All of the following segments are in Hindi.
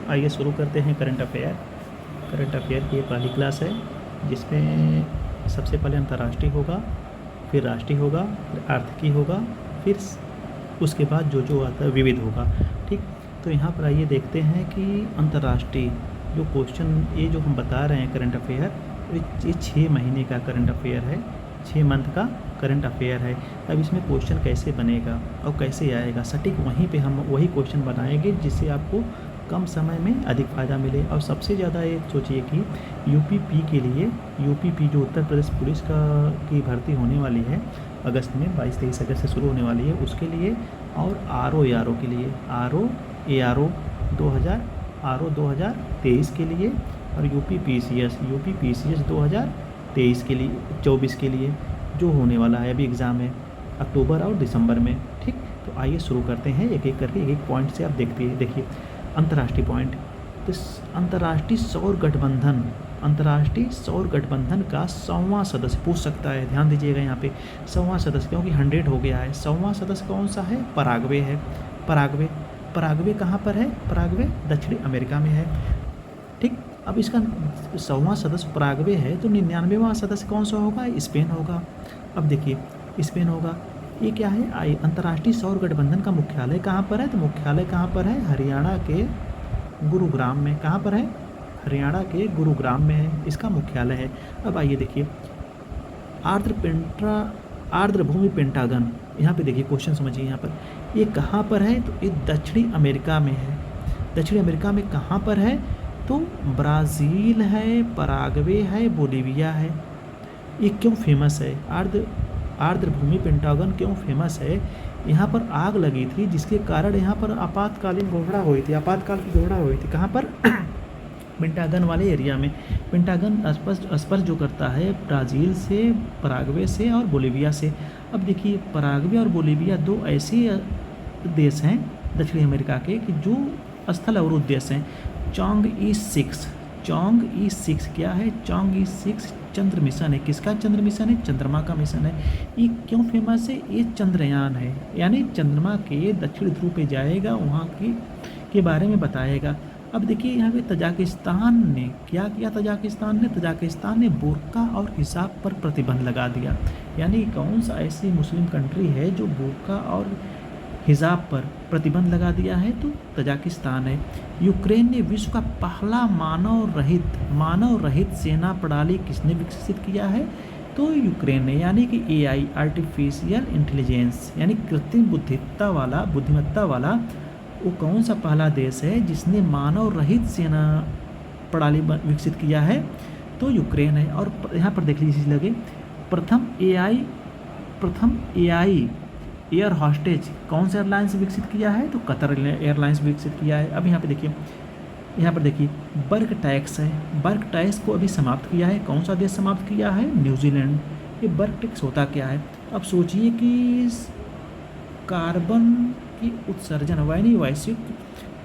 आइए शुरू करते हैं करंट अफेयर। करंट अफेयर की ये पहली क्लास है जिसमें सबसे पहले अंतर्राष्ट्रीय होगा, फिर राष्ट्रीय होगा, फिर आर्थिकी होगा, फिर उसके बाद जो आता है विविध होगा। ठीक, तो यहाँ पर आइए देखते हैं कि अंतर्राष्ट्रीय जो क्वेश्चन ये जो हम बता रहे हैं करंट अफेयर, ये 6 महीने का करंट अफेयर है, 6 मंथ का करंट अफेयर है। अब इसमें क्वेश्चन कैसे बनेगा और कैसे आएगा, सटीक वहीं पे हम वही क्वेश्चन बनाएंगे जिससे आपको कम समय में अधिक फ़ायदा मिले। और सबसे ज़्यादा ये सोचिए कि यूपीपी के लिए, यूपीपी जो उत्तर प्रदेश पुलिस की भर्ती होने वाली है अगस्त में, 22-23 अगस्त से शुरू होने वाली है, उसके लिए, और आरओ के लिए, आरओ 2023 के लिए, और यूपीपीसीएस 2023 के लिए, 24 के लिए जो होने वाला है, अभी एग्ज़ाम है अक्टूबर और दिसंबर में। ठीक, तो आइए शुरू करते हैं एक एक करके, एक पॉइंट से आप देखिए अंतर्राष्ट्रीय पॉइंट। तो अंतर्राष्ट्रीय सौर गठबंधन का 100वां सदस्य पूछ सकता है, ध्यान दीजिएगा यहाँ पे 100वां सदस्य, क्योंकि 100 हो गया है। 100वां सदस्य कौन सा है? पराग्वे है। पराग्वे कहाँ पर है? पराग्वे दक्षिणी अमेरिका में है। ठीक, अब इसका 100वां सदस्य पराग्वे है, तो 99वां सदस्य कौन सा होगा? स्पेन होगा। अब देखिए स्पेन होगा। ये क्या है? अंतर्राष्ट्रीय सौर गठबंधन का मुख्यालय कहाँ पर है? तो मुख्यालय कहाँ पर है? हरियाणा के गुरुग्राम में। कहाँ पर है? हरियाणा के गुरुग्राम में है, इसका मुख्यालय है। अब आइए देखिए आर्द्रभूमि पेंटागन, यहाँ पे देखिए क्वेश्चन समझिए, यहाँ पर ये कहाँ पर है? तो ये दक्षिणी अमेरिका में है। दक्षिणी अमेरिका में कहाँ पर है? तो ब्राज़ील है, पराग्वे है, बोलीविया है। ये क्यों फेमस है? आर्द्रभूमि पेंटागन क्यों फेमस है? यहाँ पर आग लगी थी जिसके कारण यहाँ पर आपातकालीन घोषणा हुई थी, आपातकाल की घोषणा हुई थी। कहाँ पर? पेंटागन वाले एरिया में। पेंटागन स्पर्श जो करता है ब्राज़ील से, पराग्वे से और बोलीविया से। अब देखिए पराग्वे और बोलीविया दो ऐसे देश हैं दक्षिणी अमेरिका के कि जो स्थल अवरोध देश हैं। चॉन्ग ई 6 क्या है? चॉन्ग ई 6 चंद्र मिशन है। किसका चंद्र मिशन है? चंद्रमा का मिशन है। ये क्यों फेमस है? ये चंद्रयान है, यानी चंद्रमा के दक्षिण ध्रुव पे जाएगा, वहाँ के बारे में बताएगा। अब देखिए यहाँ पे तजाकिस्तान ने क्या किया? तजाकिस्तान ने बुर्का और हिजाब पर प्रतिबंध लगा दिया। यानी कौन सा ऐसी मुस्लिम कंट्री है जो बुर्का और हिजाब पर प्रतिबंध लगा दिया है? तो तजाकिस्तान है। यूक्रेन ने विश्व का पहला मानव रहित सेना प्रणाली किसने विकसित किया है? तो यूक्रेन ने। यानी कि एआई, आर्टिफिशियल इंटेलिजेंस, यानी कृत्रिम बुद्धिमत्ता वाला वो कौन सा पहला देश है जिसने मानव रहित सेना प्रणाली विकसित किया है? तो यूक्रेन है। और यहाँ पर देख लीजिए लगे, प्रथम एआई एयर हॉस्टेज कौन सा एयरलाइंस विकसित किया है? तो कतर एयरलाइंस विकसित किया है। अब यहाँ पर देखिए बर्ग टैक्स है। बर्ग टैक्स को अभी समाप्त किया है। कौन सा देश समाप्त किया है? न्यूजीलैंड। ये बर्ग टैक्स होता क्या है? अब सोचिए कि कार्बन की उत्सर्जन, वैश्विक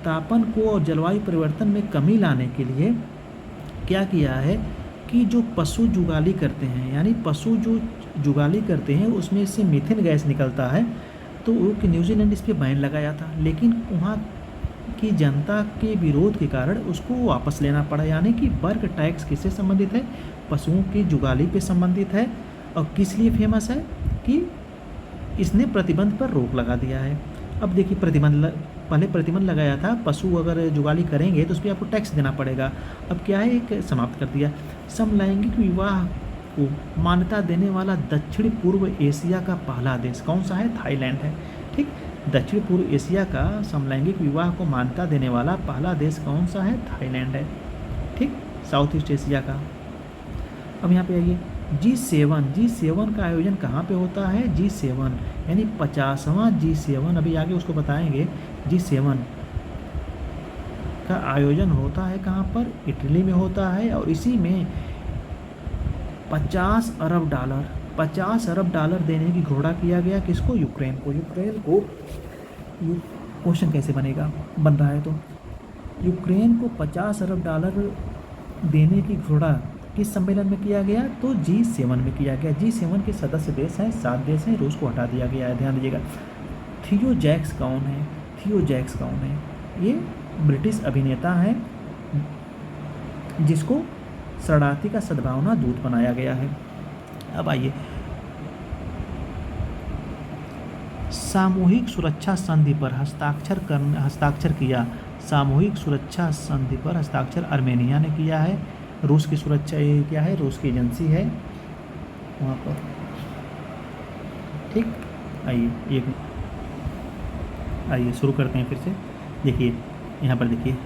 तापन को और जलवायु परिवर्तन में कमी लाने के लिए क्या किया है कि जो पशु जुगाली करते हैं, यानी पशु जो जुगाली करते हैं उसमें से मीथेन गैस निकलता है, तो वो न्यूजीलैंड इस पर बैन लगाया था, लेकिन वहाँ की जनता के विरोध के कारण उसको वापस लेना पड़ा। यानी कि बर्ग टैक्स किससे संबंधित है? पशुओं की जुगाली पे संबंधित है। और किस लिए फेमस है? कि इसने प्रतिबंध पर रोक लगा दिया है। अब देखिए पहले प्रतिबंध लगाया था, पशु अगर जुगाली करेंगे तो उस पर आपको टैक्स देना पड़ेगा। अब क्या है, एक समाप्त कर दिया। समलैंगिक विवाह को मान्यता देने वाला दक्षिण पूर्व एशिया का पहला देश कौन सा है? थाईलैंड है। ठीक, दक्षिण पूर्व एशिया का समलैंगिक विवाह को मान्यता देने वाला पहला देश कौन सा है? थाईलैंड है। ठीक, साउथ ईस्ट एशिया का। अब यहाँ पे आइए G7 का आयोजन कहाँ पे होता है? G7 यानी 50वां G7, अभी आगे उसको बताएंगे। G7 का आयोजन होता है कहाँ पर? इटली में होता है। और इसी में 50 अरब डॉलर देने की घोषणा किया गया। किसको? यूक्रेन को। क्वेश्चन कैसे बन रहा है तो यूक्रेन को 50 अरब डॉलर देने की घोषणा किस सम्मेलन में किया गया? तो G7 में किया गया। G7 के सदस्य देश हैं 7 देश हैं, रूस को हटा दिया गया है, ध्यान दीजिएगा। थियो जैक्स कौन है? ये ब्रिटिश अभिनेता हैं जिसको शरणार्थी का सद्भावना दूत बनाया गया है। अब आइए, सामूहिक सुरक्षा संधि पर हस्ताक्षर किया। सामूहिक सुरक्षा संधि पर हस्ताक्षर आर्मेनिया ने किया है। रूस की सुरक्षा, ये क्या है, रूस की एजेंसी है वहाँ पर। ठीक, आइए शुरू करते हैं फिर से। देखिए यहाँ पर देखिए,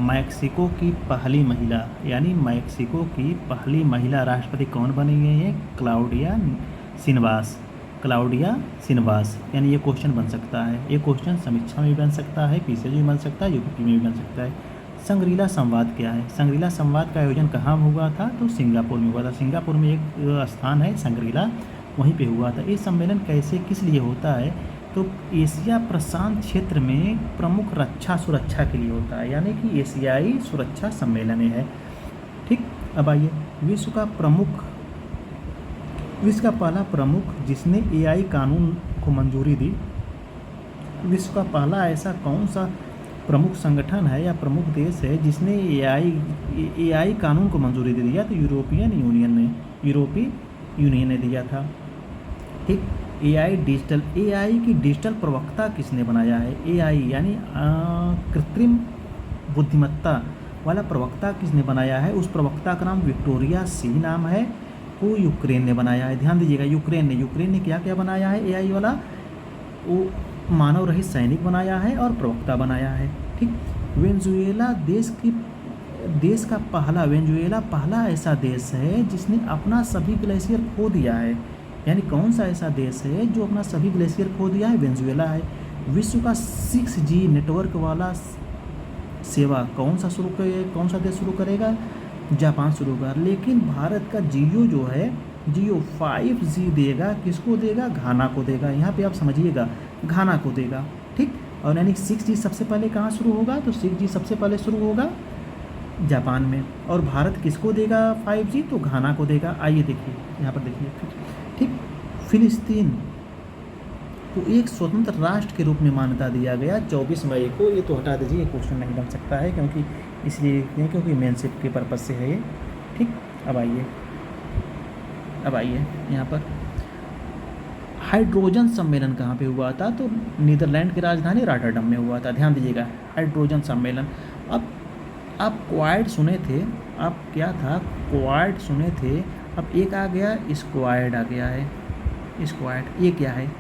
मैक्सिको की पहली महिला, यानी मैक्सिको की पहली महिला राष्ट्रपति कौन बनी गई है? क्लाउडिया सिनवास। यानी ये क्वेश्चन बन सकता है, ये क्वेश्चन समीक्षा में भी बन सकता है, पीसीएस में भी बन सकता है, यूपीपी में भी बन सकता है। संग्रीला संवाद क्या है? संग्रीला संवाद का आयोजन कहाँ हुआ था? तो सिंगापुर में हुआ था। सिंगापुर में एक स्थान है संग्रीला, वहीं पे हुआ था। ये सम्मेलन कैसे, किस लिए होता है? तो एशिया प्रशांत क्षेत्र में प्रमुख रक्षा सुरक्षा के लिए होता है, यानी कि एशियाई सुरक्षा सम्मेलन है। ठीक, अब आइए, विश्व का पहला प्रमुख जिसने एआई कानून को मंजूरी दी। विश्व का पहला ऐसा कौन सा प्रमुख संगठन है या प्रमुख देश है जिसने एआई कानून को मंजूरी दे दिया? तो यूरोपीय यूनियन ने दिया था। ठीक, एआई की डिजिटल प्रवक्ता किसने बनाया है? एआई यानी कृत्रिम बुद्धिमत्ता वाला प्रवक्ता किसने बनाया है? उस प्रवक्ता का नाम विक्टोरिया सी नाम है, वो यूक्रेन ने बनाया है। ध्यान दीजिएगा, यूक्रेन ने क्या क्या बनाया है? एआई वाला वो मानव रहित सैनिक बनाया है और प्रवक्ता बनाया है। ठीक, वेनेजुएला पहला ऐसा देश है जिसने अपना सभी ग्लेशियर खो दिया है। यानी कौन सा ऐसा देश है जो अपना सभी ग्लेशियर खो दिया है? वेनेजुएला है। विश्व का 6G नेटवर्क वाला सेवा कौन सा देश शुरू करेगा? जापान शुरू कर। लेकिन भारत का जियो 5G देगा, किसको देगा? घाना को देगा। यहाँ पे आप समझिएगा, घाना को देगा। ठीक, और यानी 6G सबसे पहले कहाँ शुरू होगा? तो 6G सबसे पहले शुरू होगा जापान में। और भारत किसको देगा 5G? तो घाना को देगा। आइए देखिए, यहाँ पर देखिए। ठीक, फिलिस्तीन को एक स्वतंत्र राष्ट्र के रूप में मान्यता दिया गया 24 मई को। ये तो हटा दीजिए, ये क्वेश्चन नहीं बन सकता है, क्योंकि मेनशिप के पर्पज से है ये। ठीक, अब आइए यहाँ पर, हाइड्रोजन सम्मेलन कहाँ पे हुआ था? तो नीदरलैंड की राजधानी रॉटरडम में हुआ था। ध्यान दीजिएगा, हाइड्रोजन सम्मेलन। अब आप क्वाड सुने थे, अब क्या था? क्वाड सुने थे, अब एक आ गया स्क्वाड आ गया है। स्क्वाड ये क्या है?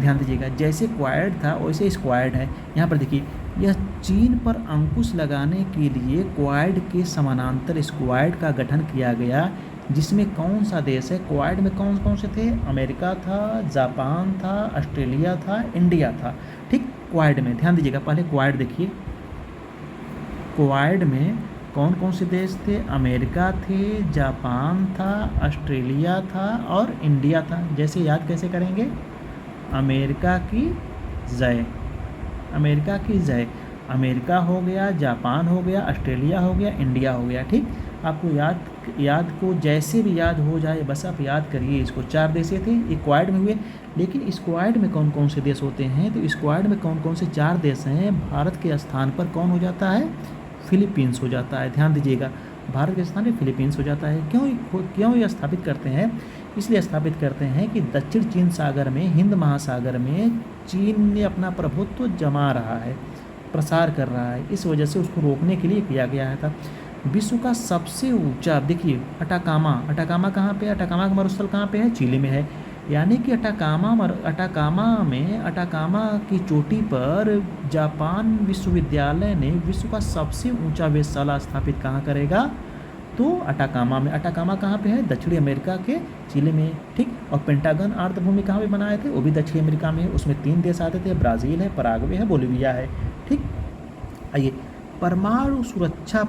ध्यान दीजिएगा, जैसे क्वाड था वैसे स्क्वाड है। यहाँ पर देखिए, यह चीन पर अंकुश लगाने के लिए क्वाड के समानांतर स्क्वाड का गठन किया गया, जिसमें कौन सा देश है? क्वाड में कौन कौन से थे? अमेरिका था, जापान था, ऑस्ट्रेलिया था, इंडिया था। ठीक, क्वाड में ध्यान दीजिएगा, पहले क्वाड देखिए, क्वाड में कौन कौन से देश थे? अमेरिका थे, जापान था, ऑस्ट्रेलिया था और इंडिया था। जैसे याद कैसे करेंगे? अमेरिका की जय, अमेरिका हो गया, जापान हो गया, ऑस्ट्रेलिया हो गया, इंडिया हो गया। ठीक, आपको याद को जैसे भी याद हो जाए, बस आप याद करिए इसको। 4 देश थे, ये क्वाड में हुए। लेकिन स्क्वाड में कौन कौन से देश होते हैं? तो स्क्वाड में कौन कौन से 4 देश हैं? भारत के स्थान पर कौन हो जाता है? फिलीपींस हो जाता है। ध्यान दीजिएगा, भारत के स्थान पर फिलीपींस हो जाता है। क्यों ये स्थापित करते हैं? इसलिए स्थापित करते हैं कि दक्षिण चीन सागर में, हिंद महासागर में चीन ने अपना प्रभुत्व जमा रहा है, प्रसार कर रहा है। इस वजह से उसको रोकने के लिए किया गया था। विश्व का सबसे ऊंचा, देखिए अटाकामा कहाँ पे है? अटाकामा का मरुस्थल कहाँ पे है? चिली में है। यानी कि अटाकामा की चोटी पर जापान विश्वविद्यालय ने विश्व का सबसे ऊंचा वेधशाला स्थापित कहाँ करेगा? तो अटाकामा में। अटाकामा कहाँ पे है? दक्षिणी अमेरिका के चिली में। ठीक, और पेंटागन आर्द्रभूमि कहाँ पे बनाए थे? वो भी दक्षिणी अमेरिका में है। उसमें 3 देश आते थे, ब्राज़ील है, पराग्वे है, बोलिविया है। ठीक, आइए, परमाणु सुरक्षा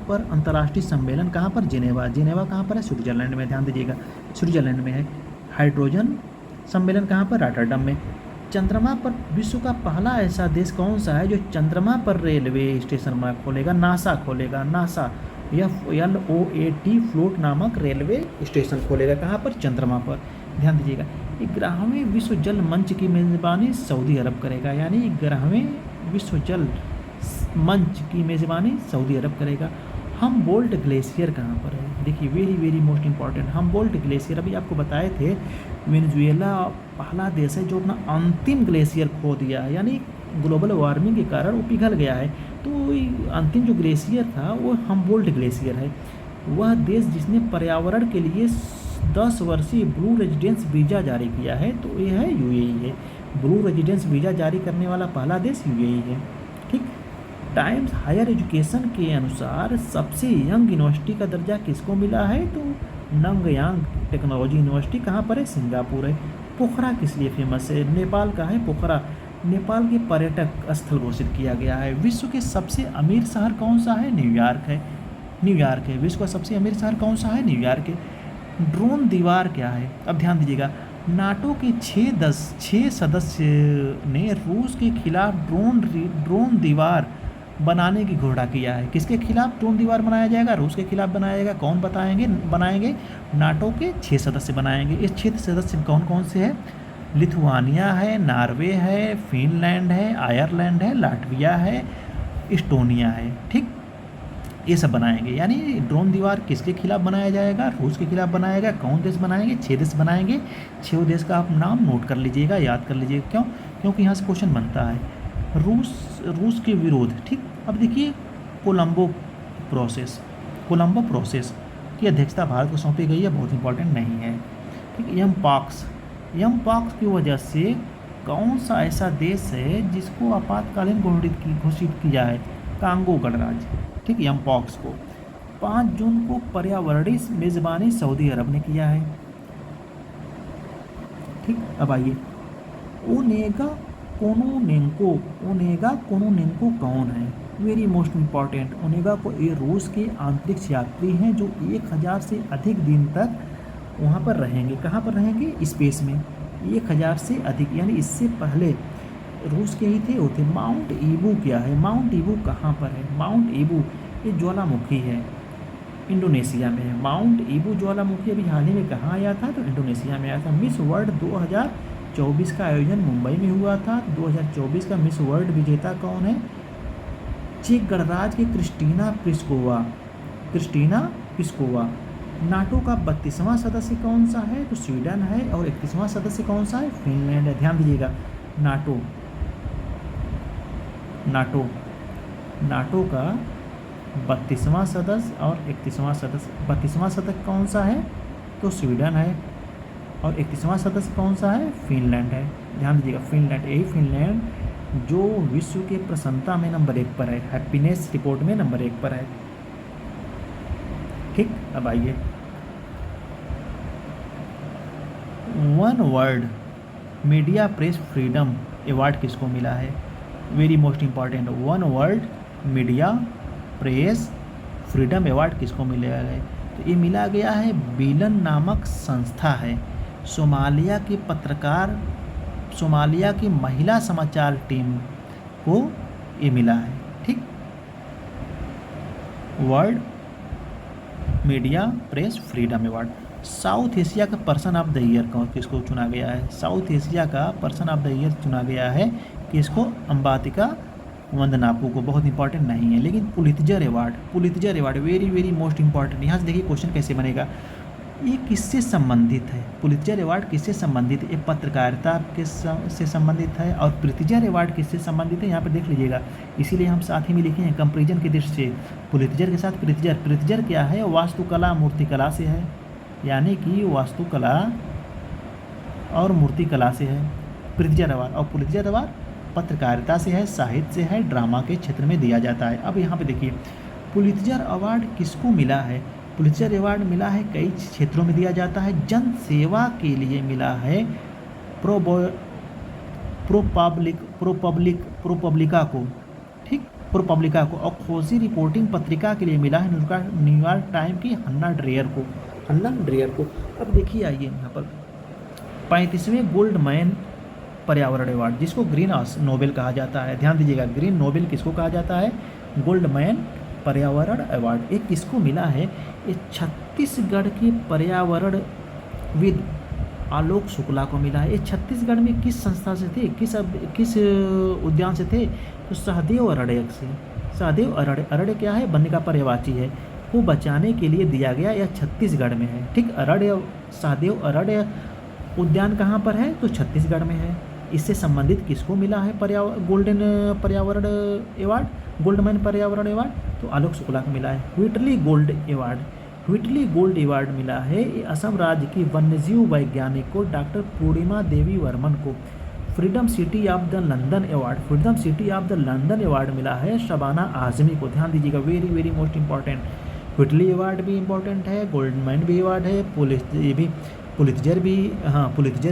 पर अंतर्राष्ट्रीय सम्मेलन कहाँ पर? जिनेवा कहाँ पर है? स्विट्जरलैंड में। ध्यान दीजिएगा, स्विट्जरलैंड में है। हाइड्रोजन सम्मेलन कहाँ पर? रॉटरडम में। चंद्रमा पर विश्व का पहला ऐसा देश कौन सा है जो चंद्रमा पर रेलवे स्टेशन खोलेगा? नासा खोलेगा। नासा FLOAT फ्लोट नामक रेलवे स्टेशन खोलेगा। कहाँ पर? चंद्रमा पर। ध्यान दीजिएगा, 11वें विश्व जल मंच की मेज़बानी सऊदी अरब करेगा, यानी 11वें विश्व जल मंच की मेज़बानी सऊदी अरब करेगा। हमबोल्ट ग्लेशियर कहाँ पर है? देखिए very very most important, Humboldt glacier अभी आपको बताए थे, वेनेजुएला पहला देश है जो अपना अंतिम ग्लेशियर खो दिया है, यानी ग्लोबल वार्मिंग के कारण वो पिघल गया है। तो अंतिम जो ग्लेशियर था वो हमबोल्ट ग्लेशियर है। वह देश जिसने पर्यावरण के लिए 10 वर्षीय ब्लू रेजिडेंस वीज़ा जारी किया है, तो ये है यूएई है। ब्लू रेजिडेंस वीज़ा जारी करने वाला पहला देश यूएई है। ठीक। टाइम्स हायर एजुकेशन के अनुसार सबसे यंग यूनिवर्सिटी का दर्जा किसको मिला है? तो नंगयांग टेक्नोलॉजी यूनिवर्सिटी कहाँ पर है? सिंगापुर है। पोखरा किस लिए फेमस है? नेपाल का है पोखरा, नेपाल के पर्यटक स्थल घोषित किया गया है। विश्व के सबसे अमीर शहर कौन सा है? न्यूयॉर्क है। न्यूयॉर्क है। विश्व का सबसे अमीर शहर कौन सा है? न्यूयॉर्क है। ड्रोन दीवार क्या है? अब ध्यान दीजिएगा, नाटो के 6 सदस्य ने रूस के खिलाफ ड्रोन दीवार बनाने की घोषणा किया है। किसके खिलाफ ड्रोन दीवार बनाया जाएगा? रूस के खिलाफ बनाया जाएगा। कौन बनाएंगे? नाटो के 6 सदस्य बनाएंगे। इस 6 सदस्य कौन कौन से हैं? लिथुआनिया है, नॉर्वे है, फिनलैंड है, आयरलैंड है, लाटविया है, इस्टोनिया है। ठीक, ये सब बनाएंगे। यानी ड्रोन दीवार किसके खिलाफ बनाया जाएगा? रूस के खिलाफ बनाएगा। कौन देश बनाएंगे? 6 देश बनाएंगे। 6 देश का आप नाम नोट कर लीजिएगा, याद कर लीजिएगा। क्यों? क्योंकि यहाँ से क्वेश्चन बनता है। रूस के विरोध। ठीक। अब देखिए कोलंबो प्रोसेस की अध्यक्षता भारत को सौंपी गई है, बहुत इंपॉर्टेंट नहीं है। ठीक। यम पॉक्स की वजह से कौन सा ऐसा देश है जिसको आपातकालीन घोषित किया है? कांगो गणराज्य। ठीक। यम पॉक्स को 5 जून को पर्यावरणीय मेज़बानी सऊदी अरब ने किया है। ठीक। अब आइए, ओनेगा कोनोनेंको कौन है? Very most important. ओनेगा को ये रूस के अंतरिक्ष यात्री हैं जो 1000 से अधिक दिन तक वहाँ पर रहेंगे। कहाँ पर रहेंगे? स्पेस में। 1000 से अधिक, यानी इससे पहले रूस के ही थे वो थे। माउंट ईबू क्या है? माउंट ईबू कहाँ पर है? माउंट ईबू ये ज्वालामुखी है, इंडोनेशिया में है। माउंट ईबू ज्वालामुखी अभी हाल ही में कहाँ आया था? तो इंडोनेशिया में आया था। मिस वर्ल्ड 2024 का आयोजन मुंबई में हुआ था। 2024 का मिस वर्ल्ड विजेता कौन है? चेक गणराज्य की क्रिस्टीना प्लिस्कोवा। नाटो का 32वां सदस्य कौन सा है? तो स्वीडन है। और 31वां सदस्य कौन सा है? फिनलैंड है। ध्यान दीजिएगा, नाटो का 32वां सदस्य और 31वां सदस्य। 32वां सदस्य कौन सा है? तो स्वीडन है। और 31वां सदस्य कौन सा है? फिनलैंड है। ध्यान दीजिएगा, फिनलैंड, यही फिनलैंड जो विश्व के प्रसन्नता में नंबर 1 पर है, हैप्पीनेस रिपोर्ट में नंबर 1 पर है। ठीक। अब आइए, one world media press freedom award किसको मिला है? Very most important, one world media press freedom award किसको मिला है? तो ये मिला गया है बीलन नामक संस्था है। सोमालिया की महिला समाचार टीम को ये मिला है। ठीक। World media press freedom award. South Asia का पर्सन ऑफ द ईयर किसको चुना गया है? साउथ एशिया का पर्सन ऑफ द ईयर चुना गया है किसको? अंबातिका वंदनापू को। बहुत इंपॉर्टेंट नहीं है, लेकिन Pulitzer award very very most important. यहाँ से देखिए क्वेश्चन कैसे बनेगा। ये किससे संबंधित है? पुलित्जर अवार्ड किससे संबंधित है? ये पत्रकारिता से संबंधित है। और पुलित्जर अवार्ड किससे संबंधित है? यहाँ पर देख लीजिएगा, इसीलिए हम साथ ही में लिखे हैं कंपेरिजन की दृष्टि से पुलित्जर के साथ पुलित्जर क्या है? वास्तुकला मूर्तिकला से है, यानी कि वास्तुकला और मूर्तिकला से है पुलित्जर अवार्ड। और पुलित्जर अवार्ड पत्रकारिता से है, साहित्य से है, ड्रामा के क्षेत्र में दिया जाता है। अब यहाँ पे देखिए पुलित्जर अवार्ड किसको मिला है? पुलित्जर अवार्ड मिला है, कई क्षेत्रों में दिया जाता है। जन सेवा के लिए मिला है प्रोपब्लिका को। ठीक, प्रोपब्लिका को। और खोजी रिपोर्टिंग पत्रिका के लिए मिला है न्यूयॉर्क टाइम की हन्ना ड्रेयर को। अब देखिए आइए यहाँ पर 35वें गोल्डमैन पर्यावरण अवार्ड, जिसको ग्रीन नोबेल कहा जाता है। ध्यान दीजिएगा, ग्रीन नोबेल किसको कहा जाता है? गोल्डमैन पर्यावरण अवार्ड। एक किसको मिला है? ये छत्तीसगढ़ के पर्यावरणविद आलोक शुक्ला को मिला है। ये छत्तीसगढ़ में किस संस्था से थे, किस उद्यान से थे, तो सहदेव अरण्य से। सहदेव अरण्य क्या है, वन्य का पर्यायवाची है, को बचाने के लिए दिया गया, यह छत्तीसगढ़ में है। ठीक, सहदेव अरण्य उद्यान कहाँ पर है, तो छत्तीसगढ़ में है। इससे संबंधित किसको मिला है गोल्डन पर्यावरण अवार्ड, गोल्डमैन पर्यावरण अवार्ड, तो आलोक शुक्ला को मिला है। व्हिटली गोल्ड अवार्ड मिला है ये असम राज्य की वन्यजीव वैज्ञानिक को डॉक्टर पूर्णिमा देवी वर्मन को। Freedom city of the London award मिला है शबाना आजमी को। ध्यान दीजिएगा, very very most important. Whitley award भी इंपॉर्टेंट है, गोल्डमैन भी अवार्ड है, पुलित्जर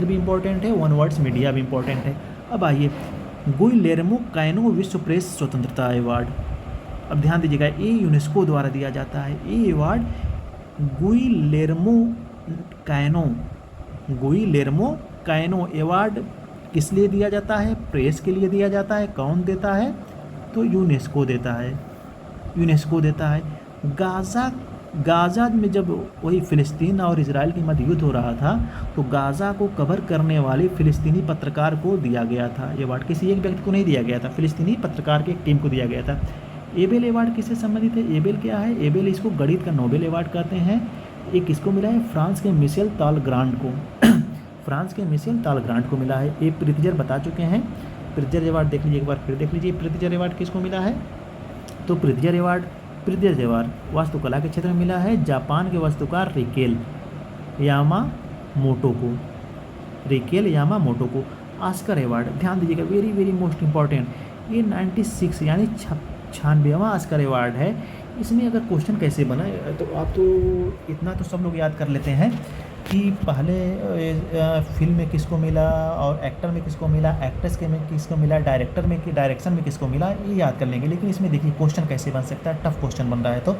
भी इंपॉर्टेंट है, वन वर्ड्स मीडिया भी इंपॉर्टेंट है। अब आइए, गुइलेर्मो कैनो विश्व प्रेस स्वतंत्रता अवार्ड। अब ध्यान दीजिएगा, ये यूनेस्को द्वारा दिया जाता है। ये अवार्ड गुइलेर्मो कैनो अवार्ड किस लिए दिया जाता है, प्रेस के लिए दिया जाता है। कौन देता है, तो यूनेस्को देता है। गाज़ा में जब वही फ़िलिस्तीन और इजराइल के मध्य युद्ध हो रहा था, तो गाज़ा को कवर करने वाले फ़िलिस्तीनी पत्रकार को दिया गया था ये अवार्ड। किसी एक व्यक्ति को नहीं दिया गया था, फ़िलिस्तीनी पत्रकार की एक टीम को दिया गया था। एबेल अवार्ड किससे संबंधित है, एबेल क्या है, एबेल इसको गणित का नोबेल अवार्ड कहते हैं। ये किसको मिला है, फ्रांस के मिशेल तालग्रांड को मिला है। ये प्रित्जर बता चुके हैं। प्रित्जर अवार्ड देख लीजिए, एक बार फिर देख लीजिए, प्रित्जर अवार्ड किसको मिला है, तो प्रित्जर अवार्ड वास्तुकला के क्षेत्र में मिला है जापान के वास्तुकार रिकेल यामामोटो को। ऑस्कर अवार्ड, ध्यान दीजिएगा, वेरी वेरी मोस्ट इंपॉर्टेंट। ये 96 यानी 96वां ऑस्कर अवार्ड है। इसमें अगर क्वेश्चन कैसे बना, तो आप तो इतना तो सब लोग याद कर लेते हैं कि पहले फिल्म में किसको मिला, और एक्टर में किसको मिला, एक्ट्रेस में किसको मिला, डायरेक्टर में कि डायरेक्शन में किसको मिला, ये याद कर लेंगे। लेकिन इसमें देखिए क्वेश्चन कैसे बन सकता है, टफ क्वेश्चन बन रहा है। तो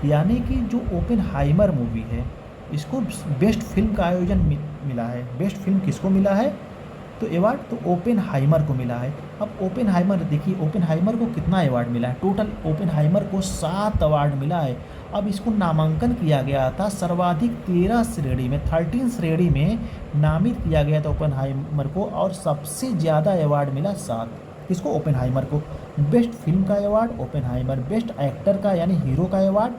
यानी कि जो ओपेनहाइमर मूवी है, इसको बेस्ट फिल्म का आयोजन मिला है। बेस्ट फिल्म किसको मिला है, तो अवार्ड तो ओपेनहाइमर को मिला है। अब ओपेनहाइमर देखिए, ओपेनहाइमर को कितना अवार्ड मिला है, टोटल ओपेनहाइमर को 7 अवार्ड मिला है। अब इसको नामांकन किया गया था सर्वाधिक 13 श्रेणी में नामित किया गया था ओपेनहाइमर को, और सबसे ज़्यादा अवार्ड मिला 7 किसको, ओपेनहाइमर को। बेस्ट फिल्म का अवार्ड ओपेनहाइमर, बेस्ट एक्टर का यानी हीरो का अवार्ड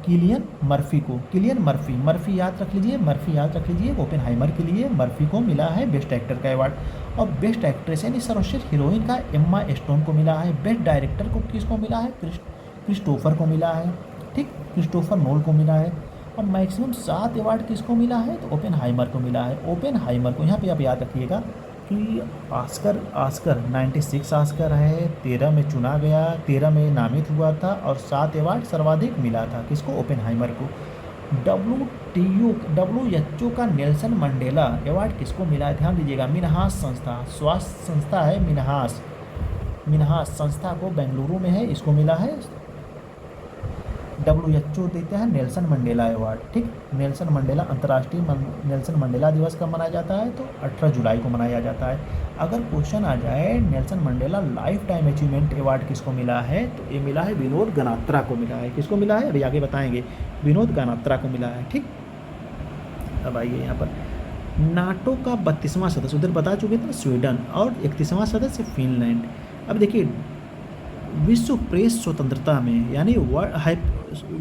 किलियन मर्फी याद रख लीजिए, ओपेनहाइमर के लिए मर्फी को मिला है बेस्ट एक्टर का अवार्ड। और बेस्ट एक्ट्रेस यानी सर्वश्रेष्ठ हीरोइन का एम्मा स्टोन को मिला है। बेस्ट डायरेक्टर को किसको मिला है, क्रिस्टोफर को मिला है। ठीक, क्रिस्टोफर नोल को मिला है। और मैक्सिमम 7 अवार्ड किसको मिला है, तो ओपेनहाइमर को मिला है। ओपेनहाइमर को यहाँ पे आप याद रखिएगा कि ऑस्कर 96 ऑस्कर है, 13 में चुना गया, 13 में नामित हुआ था, और 7 अवार्ड सर्वाधिक मिला था किसको, ओपेनहाइमर को। WHO का नेल्सन मंडेला अवार्ड किसको मिला है, ध्यान दीजिएगा, मिन्हास संस्था, स्वास्थ्य संस्था है मिन्हास संस्था को बेंगलुरु में है, इसको मिला है। WHO देता है नेल्सन मंडेला अवार्ड। ठीक, नेल्सन मंडेला अंतर्राष्ट्रीय नेल्सन मंडेला दिवस कब मनाया जाता है, तो 18 जुलाई को मनाया जाता है। अगर क्वेश्चन आ जाए Nelson Mandela life time achievement award किसको मिला है, तो ये मिला है विनोद गनात्रा को मिला है। किसको मिला है, अभी आगे बताएंगे, विनोद गनात्रा को मिला है। ठीक, अब आइए यहाँ पर नाटो का 32वां सदस्य, उधर बता चुके थे स्वीडन, और 31वां सदस्य फिनलैंड। अब देखिए विश्व प्रेस स्वतंत्रता में यानी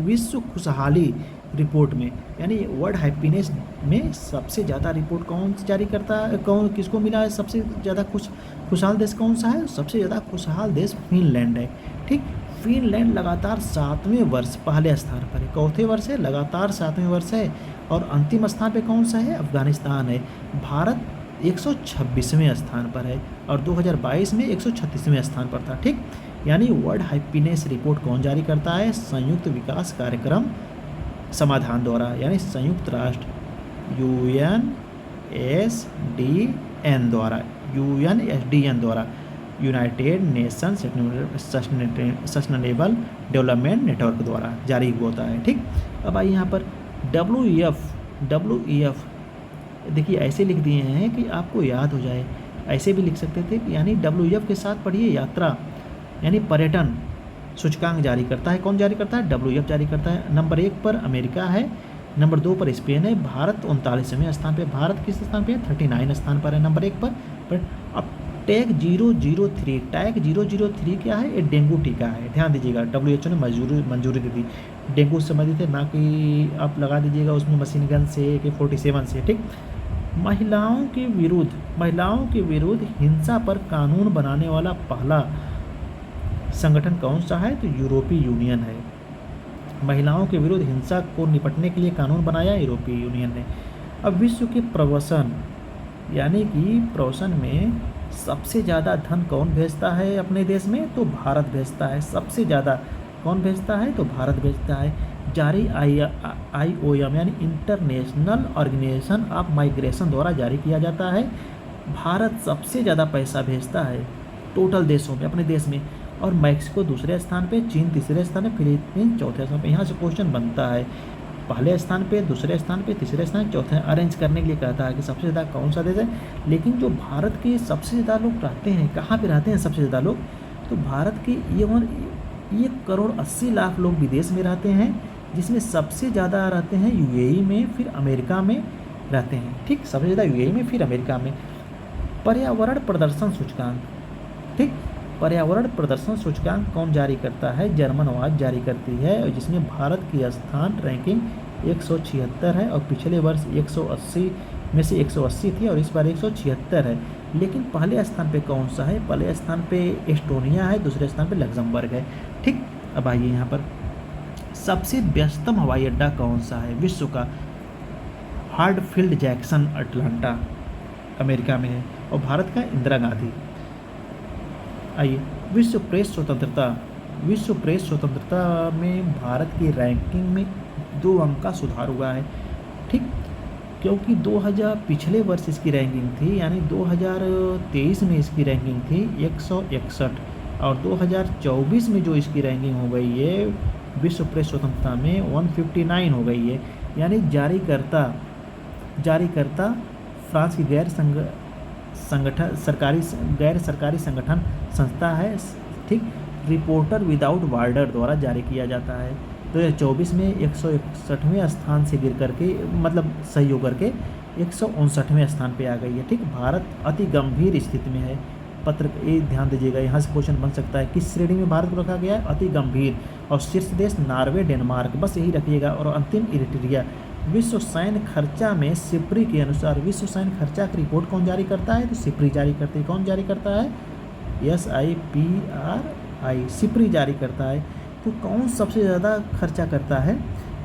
विश्व खुशहाली रिपोर्ट में यानी वर्ल्ड हैप्पीनेस में सबसे ज़्यादा रिपोर्ट कौन जारी करता है, किसको मिला है, सबसे ज़्यादा खुशहाल देश कौन सा है, सबसे ज़्यादा खुशहाल देश फिनलैंड है। ठीक, फिनलैंड लगातार 7वें वर्ष पहले स्थान पर है, चौथे वर्ष है, लगातार 7वें वर्ष है, और अंतिम स्थान पे कौन सा है, अफगानिस्तान है। भारत 126वें स्थान पर है, और 2022 में 136वें स्थान पर था। ठीक, यानी वर्ल्ड हैप्पीनेस रिपोर्ट कौन जारी करता है, संयुक्त विकास कार्यक्रम समाधान द्वारा, यानी संयुक्त राष्ट्र UNSDN द्वारा, United nation sustainable development network द्वारा जारी होता है। ठीक, अब आइए यहाँ पर WEF देखिए ऐसे लिख दिए हैं कि आपको याद हो जाए, ऐसे भी लिख सकते थे, यानी WEF के साथ पढ़िए यात्रा यानी पर्यटन सूचकांक जारी करता है। कौन जारी करता है, WEF जारी करता है। नंबर 1 पर अमेरिका है, नंबर 2 पर स्पेन है। भारत 39वें स्थान पे। भारत किस स्थान पे है? 39 स्थान पर है नंबर 1 पर। अब टैग 003 क्या है? ये डेंगू टीका है। ध्यान दीजिएगा, WHO ने मंजूरी दे दी। डेंगू से संबंधित है, ना कि आप लगा दीजिएगा उसमें मशीन गन से AK-47 से। ठीक। महिलाओं के विरुद्ध हिंसा पर कानून बनाने वाला पहला संगठन कौन सा है? तो यूरोपीय यूनियन है। महिलाओं के विरुद्ध हिंसा को निपटने के लिए कानून बनाया यूरोपीय यूनियन ने। अब विश्व के प्रवसन यानी कि प्रवसन में सबसे ज़्यादा धन कौन भेजता है अपने देश में? तो भारत भेजता है। सबसे ज़्यादा कौन भेजता है? तो भारत भेजता है। जारी IOM यानी इंटरनेशनल ऑर्गेनाइजेशन ऑफ माइग्रेशन द्वारा जारी किया जाता है। भारत सबसे ज़्यादा पैसा भेजता है टोटल देशों में, अपने देश में। और मैक्सिको दूसरे स्थान पे, चीन तीसरे स्थान पे, फिलीपींस चौथे स्थान पे। यहाँ से क्वेश्चन बनता है, पहले स्थान पे, दूसरे स्थान पे, तीसरे स्थान, चौथे अरेंज करने के लिए कहता है कि सबसे ज़्यादा कौन सा देश है। लेकिन जो भारत के सबसे ज़्यादा लोग रहते हैं, कहाँ पे रहते हैं सबसे ज़्यादा लोग? तो भारत के 1,80,00,000 लोग विदेश में रहते हैं, जिसमें सबसे ज़्यादा रहते हैं UAE में, फिर अमेरिका में रहते हैं। ठीक, सबसे ज़्यादा UAE में, फिर अमेरिका में। पर्यावरण प्रदर्शन सूचकांक, ठीक, पर्यावरण प्रदर्शन सूचकांक कौन जारी करता है? जर्मन वाच जारी करती है, और जिसमें भारत की स्थान रैंकिंग 176 है, और पिछले वर्ष 180 में से 180 थी और इस बार 176 है। लेकिन पहले स्थान पे कौन सा है? पहले स्थान पे एस्टोनिया है, दूसरे स्थान पे लग्जमबर्ग है। ठीक। अब आइए यहाँ पर, सबसे व्यस्तम हवाई अड्डा कौन सा है विश्व का? हार्टफील्ड जैक्सन अटलांटा अमेरिका में है, और भारत का इंदिरा गांधी। आइए, विश्व प्रेस स्वतंत्रता में भारत की रैंकिंग में 2 अंक का सुधार हुआ है। ठीक, क्योंकि 2000 पिछले वर्ष इसकी रैंकिंग थी, यानी 2023 में इसकी रैंकिंग थी 161, और 2024 में जो इसकी रैंकिंग हो गई है विश्व प्रेस स्वतंत्रता में 159 हो गई है। यानी जारीकर्ता फ्रांस की गैर सरकारी संगठन संस्था है। ठीक, रिपोर्टर विदाउट बॉर्डर द्वारा जारी किया जाता है। 2024 में 161वें स्थान से गिर करके, मतलब सही होकर के 159वें स्थान पे आ गई है। ठीक, भारत अति गंभीर स्थिति में है। पत्र ये ध्यान दीजिएगा, यहाँ से क्वेश्चन बन सकता है, किस श्रेणी में भारत को रखा गया है? अति गंभीर। और शीर्ष देश नार्वे, डेनमार्क, बस यही रखिएगा। और अंतिम इरिट्रिया। विश्व सैन्य खर्चा में सिप्री के अनुसार विश्व सैन्य खर्चा की रिपोर्ट कौन जारी करता है? तो सिप्री जारी करती है। कौन जारी करता है? SIPRI, सिप्री जारी करता है। तो कौन सबसे ज़्यादा खर्चा करता है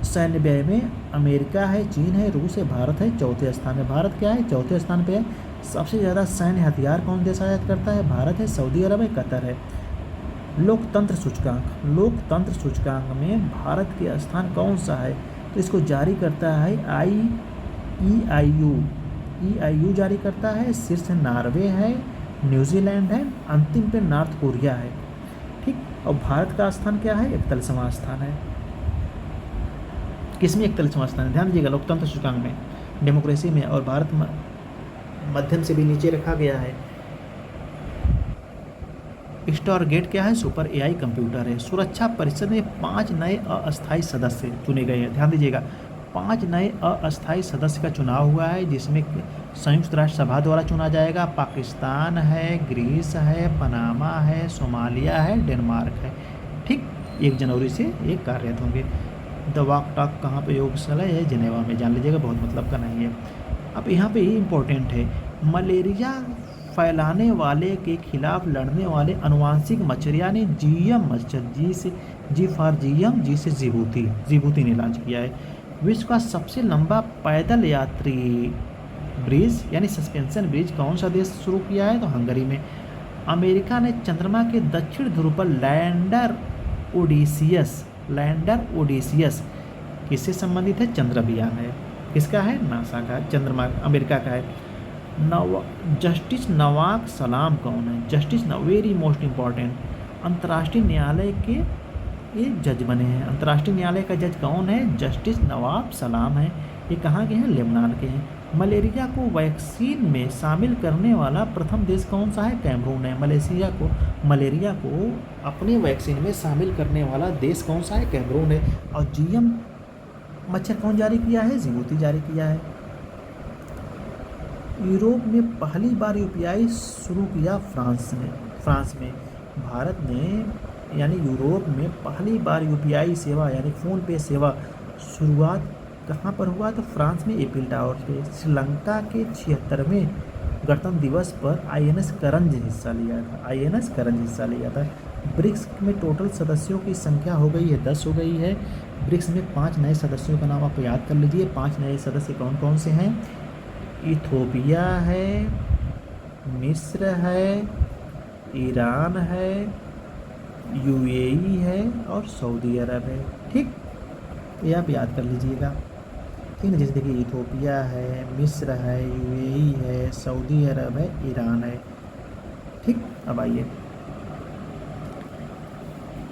सैन्य व्यय में? अमेरिका है, चीन है, रूस है, भारत है। चौथे स्थान में भारत क्या है? चौथे स्थान पे है। सबसे ज़्यादा सैन्य हथियार कौन देश आयात करता है? भारत है, सऊदी अरब है, कतर है। लोकतंत्र सूचकांक में भारत के स्थान कौन सा है? तो इसको जारी करता है EIU जारी करता है। शीर्ष नार्वे है, न्यूजीलैंड है, अंतिम पे नॉर्थ कोरिया है। ठीक, और भारत का स्थान क्या है? 41वां स्थान है। किसमें 41वां स्थान है? ध्यान दीजिएगा, लोकतंत्र सूचकांक में, डेमोक्रेसी में। और भारत मध्यम से भी नीचे रखा गया है। स्टारगेट क्या है? सुपर AI कंप्यूटर है। सुरक्षा परिषद में 5 नए अस्थायी सदस्य चुने गए हैं। ध्यान दीजिएगा, 5 नए अस्थायी सदस्य का चुनाव हुआ है, जिसमें संयुक्त राष्ट्र सभा द्वारा चुना जाएगा। पाकिस्तान है, ग्रीस है, पनामा है, सोमालिया है, डेनमार्क है। ठीक, 1 जनवरी से ये कार्यरत होंगे। द वॉक टॉक कहाँ पे योगशाला है? जिनेवा में। जान लीजिएगा, बहुत मतलब का नहीं है। अब यहाँ पे ये इम्पोर्टेंट है, मलेरिया फैलाने वाले के खिलाफ लड़ने वाले अनुवांशिक मच्छर यानी GM मच्छर, जी फॉर GM, जी से जिबूती ने लॉन्च किया है। विश्व का सबसे लंबा पैदल यात्री ब्रिज यानी सस्पेंशन ब्रिज कौन सा देश शुरू किया है? तो हंगरी में। अमेरिका ने चंद्रमा के दक्षिण ध्रुव पर लैंडर ओडेसियस किससे संबंधित है? चंद्र अभियान है। किसका है? नासा का, चंद्रमा अमेरिका का है। जस्टिस नवाक सलाम कौन है? वेरी मोस्ट इम्पॉर्टेंट, अंतर्राष्ट्रीय न्यायालय के ये जज बने हैं। अंतर्राष्ट्रीय न्यायालय का जज कौन है? जस्टिस नवाब सलाम है। ये कहाँ के हैं? लेबनान के हैं। मलेरिया को वैक्सीन में शामिल करने वाला प्रथम देश कौन सा है? कैमरून है। मलेरिया को अपने वैक्सीन में शामिल करने वाला देश कौन सा है? कैमरून है। और GM मच्छर कौन जारी किया है? जिबूती जारी किया है। यूरोप में पहली बार यूपीआई शुरू किया फ्रांस में। भारत ने यानी यूरोप में पहली बार यूपीआई सेवा यानी फ़ोन पे सेवा शुरुआत कहाँ पर हुआ? तो फ्रांस में एफिल टावर पे। श्रीलंका के 76वें गणतंत्र दिवस पर आईएनएस करंज हिस्सा लिया था। ब्रिक्स में टोटल सदस्यों की संख्या हो गई है 10 हो गई है। ब्रिक्स में 5 नए सदस्यों का नाम आप याद कर लीजिए। 5 नए सदस्य कौन कौन से हैं? इथोपिया है, मिस्र है, ईरान है, यूएई है और सऊदी अरब है। ठीक, ये आप याद कर लीजिएगा। ठीक है, जैसे देखिए इथोपिया है, मिस्र है, यूएई है, सऊदी अरब है, ईरान है। ठीक, अब आइए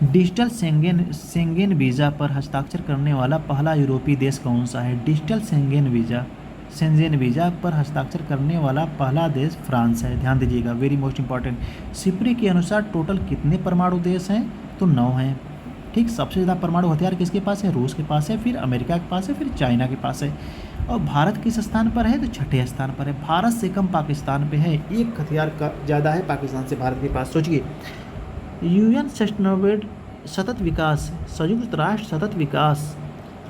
डिजिटल शेंगेन वीज़ा पर हस्ताक्षर करने वाला पहला यूरोपीय देश कौन सा है? डिजिटल शेंगेन वीज़ा पर हस्ताक्षर करने वाला पहला देश फ्रांस है। ध्यान दीजिएगा, वेरी मोस्ट इंपॉर्टेंट। सिप्री के अनुसार टोटल कितने परमाणु देश हैं? तो 9 हैं। ठीक, सबसे ज़्यादा परमाणु हथियार किसके पास है? रूस के पास है, फिर अमेरिका के पास है, फिर चाइना के पास है। और भारत किस स्थान पर है? तो 6ठे स्थान पर है। भारत से कम पाकिस्तान पे है। एक हथियार का ज़्यादा है पाकिस्तान से भारत के पास। सोचिए, यूएन सस्टेनेबल संयुक्त राष्ट्र सतत विकास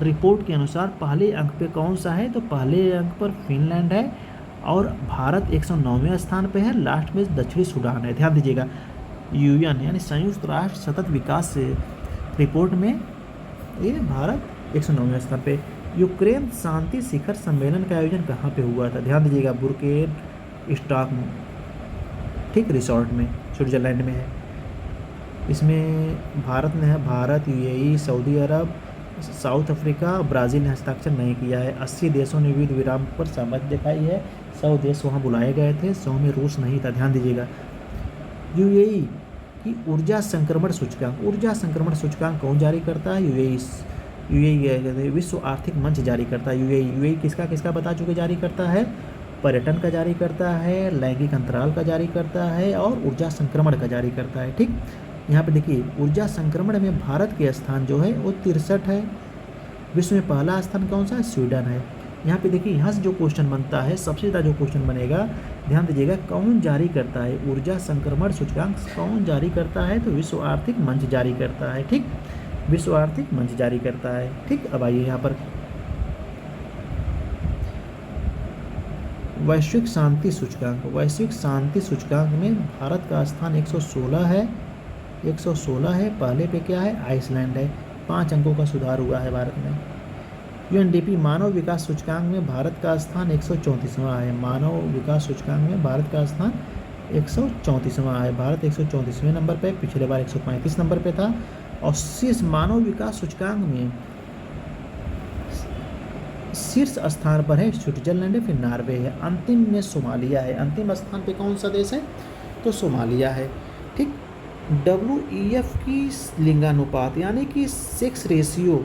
रिपोर्ट के अनुसार पहले अंक पे कौन सा है? तो पहले अंक पर फिनलैंड है और भारत 109वें स्थान पे है। लास्ट में दक्षिणी सूडान है। ध्यान दीजिएगा, यूएन यानी संयुक्त राष्ट्र सतत विकास से रिपोर्ट में ये भारत 109वें स्थान पे। यूक्रेन शांति शिखर सम्मेलन का आयोजन कहाँ पे हुआ था? ध्यान दीजिएगा, बुरकेन स्टॉक में, ठीक, रिसोर्ट में, स्विट्जरलैंड में है। इसमें भारत, यूएई, सऊदी अरब, साउथ अफ्रीका, ब्राज़ील ने हस्ताक्षर नहीं किया है। 80 देशों ने युद्ध विराम पर सहमति दिखाई है। 100 देश वहाँ बुलाए गए थे, 100 में रूस नहीं था। ध्यान दीजिएगा। यूएई की ऊर्जा संक्रमण सूचकांक कौन जारी करता है? यूएई विश्व आर्थिक मंच जारी करता है। यूएई किसका बता चुके जारी करता है? पर्यटन का जारी करता है, लैंगिक अंतराल का जारी करता है और ऊर्जा संक्रमण का जारी करता है। ठीक, यहाँ पे देखिए ऊर्जा संक्रमण में भारत के स्थान जो है वो 63 है। विश्व में पहला स्थान कौन सा है? स्वीडन है। यहाँ पे देखिए, यहाँ से जो क्वेश्चन बनता है, सबसे ज़्यादा जो क्वेश्चन बनेगा, ध्यान दीजिएगा, कौन जारी करता है ऊर्जा संक्रमण सूचकांक? कौन जारी करता है? तो विश्व आर्थिक मंच जारी करता है। ठीक, विश्व आर्थिक मंच जारी करता है। ठीक, अब आइए यहाँ पर वैश्विक शांति सूचकांक में भारत का स्थान 116 है। 116 है। पहले पे क्या है? आइसलैंड है। 5 अंकों का सुधार हुआ है भारत में। यूएनडीपी मानव विकास सूचकांक में भारत का स्थान 134वां है। मानव विकास सूचकांक में भारत का स्थान 134वां है। भारत 134वें नंबर पे, पिछले बार 135 नंबर पे था। और शीर्ष मानव विकास सूचकांक में शीर्ष स्थान पर है स्विट्जरलैंड है, फिर नॉर्वे है, अंतिम में सोमालिया है। अंतिम स्थान पे कौन सा देश है? तो सोमालिया है। ठीक, WEF की लिंगानुपात यानी कि सेक्स रेशियो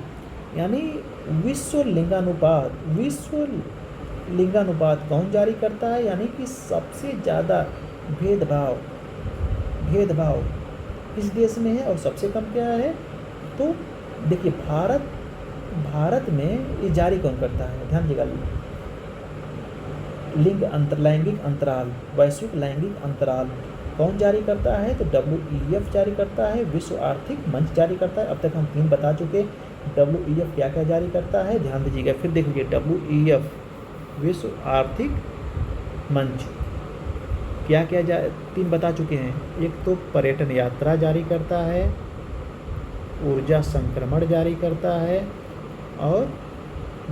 यानी विश्व लिंगानुपात कौन जारी करता है? यानी कि सबसे ज़्यादा भेदभाव किस देश में है और सबसे कम क्या है? तो देखिए भारत में ये जारी कौन करता है? ध्यान दीजिएगा, लैंगिक अंतराल, वैश्विक लैंगिक अंतराल कौन जारी करता है? तो WEF जारी करता है। विश्व आर्थिक मंच जारी करता है। अब तक हम 3 बता चुके। WEF क्या क्या जारी करता है? ध्यान दीजिएगा, फिर देखिए, WEF विश्व आर्थिक मंच क्या क्या 3 बता चुके हैं। एक तो पर्यटन यात्रा जारी करता है, ऊर्जा संक्रमण जारी करता है और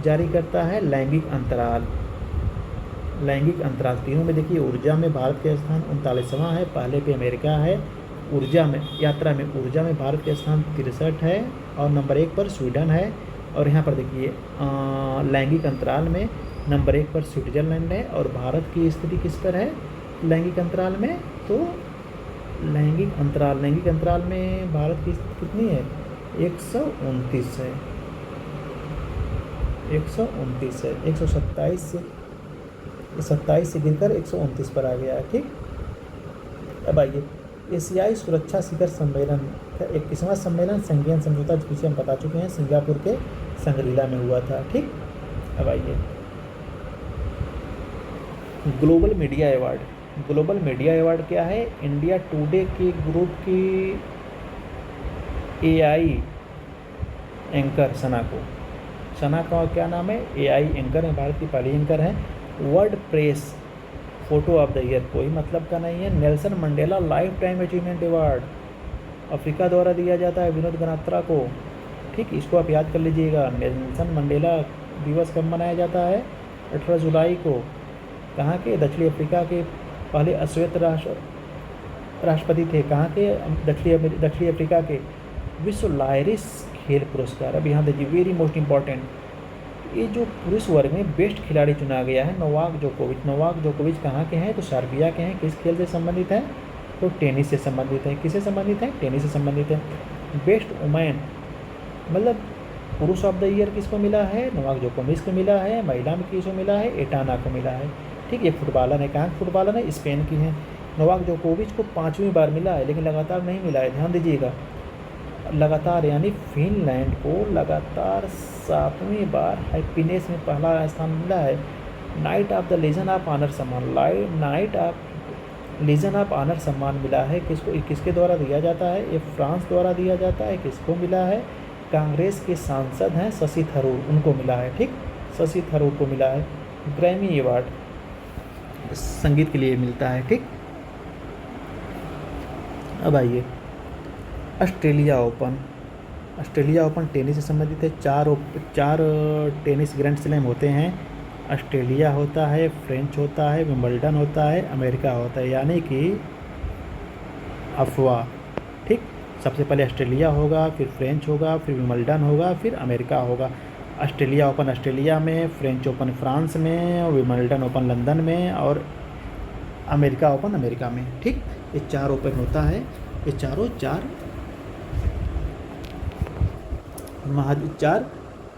जारी करता है लैंगिक अंतराल। तीनों में देखिए, ऊर्जा में भारत के स्थान 39वां है, पहले पे अमेरिका है। ऊर्जा में भारत के स्थान 63 है और नंबर 1 पर स्वीडन है। और यहाँ पर देखिए लैंगिक अंतराल में नंबर 1 पर स्विट्जरलैंड है। और भारत की स्थिति किस पर है लैंगिक अंतराल में? तो लैंगिक अंतराल में भारत की स्थिति कितनी है? 129 है। 129 है। 127 से गिरकर 129 पर आ गया है। ठीक, अब आइए एशियाई सुरक्षा शिखर सम्मेलन का 21वां सम्मेलन शेंगेन समझौता, जिसे हम बता चुके हैं, सिंगापुर के संग्रीला में हुआ था। ठीक, अब आइए global media award. Global media award क्या है? इंडिया टुडे के ग्रुप की एआई एंकर सना का क्या नाम है? एआई एंकर है, भारत की पहली एंकर है। World press photo of the year कोई मतलब का नहीं है। Nelson Mandela life time achievement award Africa द्वारा दिया जाता है विनोद गनात्रा को। ठीक, इसको आप याद कर लीजिएगा। नेल्सन मंडेला दिवस कब मनाया जाता है? 18 जुलाई को। कहाँ के? दक्षिण अफ्रीका के पहले अश्वेत राष्ट्रपति थे। कहाँ के? दक्षिण अफ्रीका के। विश्व लायरिस खेल पुरस्कार, अब यहाँ देखिए वेरी मोस्ट इम्पॉर्टेंट, ये जो पुरुष वर्ग में बेस्ट खिलाड़ी चुना गया है नोवाक जोकोविच कहाँ के हैं? तो सर्बिया के हैं। किस खेल से संबंधित हैं? तो टेनिस से संबंधित है। किससे संबंधित है? टेनिस से संबंधित है। बेस्ट वुमेन मतलब पुरुष ऑफ द ईयर किसको मिला है? नोवाक जोकोविच को मिला है। महिला में किसको मिला है? एटाना को मिला है। ठीक, ये फुटबॉलर है। कहाँ की फुटबॉलर है? स्पेन की है। नोवाक जोकोविच को 5वीं बार मिला है, लेकिन लगातार नहीं मिला है, ध्यान दीजिएगा। लगातार यानी फिनलैंड को लगातार 7वीं बार हैप्पीनेस में पहला स्थान मिला है। Knight of the legion of honour सम्मान, knight of legion of honour सम्मान मिला है किसको? किसके द्वारा दिया जाता है? ये फ्रांस द्वारा दिया जाता है। किसको मिला है? कांग्रेस के सांसद हैं शशि थरूर, उनको मिला है। ठीक, शशि थरूर को मिला है। ग्रैमी अवार्ड संगीत के लिए मिलता है। ठीक, अब आइए ऑस्ट्रेलिया ओपन टेनिस से संबंधित है। चार टेनिस ग्रैंड स्लैम होते हैं। ऑस्ट्रेलिया होता है, फ्रेंच होता है, विंबलडन होता है, अमेरिका होता है, यानी कि अफवाह। ठीक, सबसे पहले ऑस्ट्रेलिया होगा, फिर फ्रेंच होगा, फिर विंबलडन होगा, फिर अमेरिका होगा। ऑस्ट्रेलिया ओपन ऑस्ट्रेलिया में, फ्रेंच ओपन फ्रांस में, विंबलडन ओपन लंदन में और अमेरिका ओपन अमेरिका में। ठीक, ये 4 ओपन होता है। ये चारों चार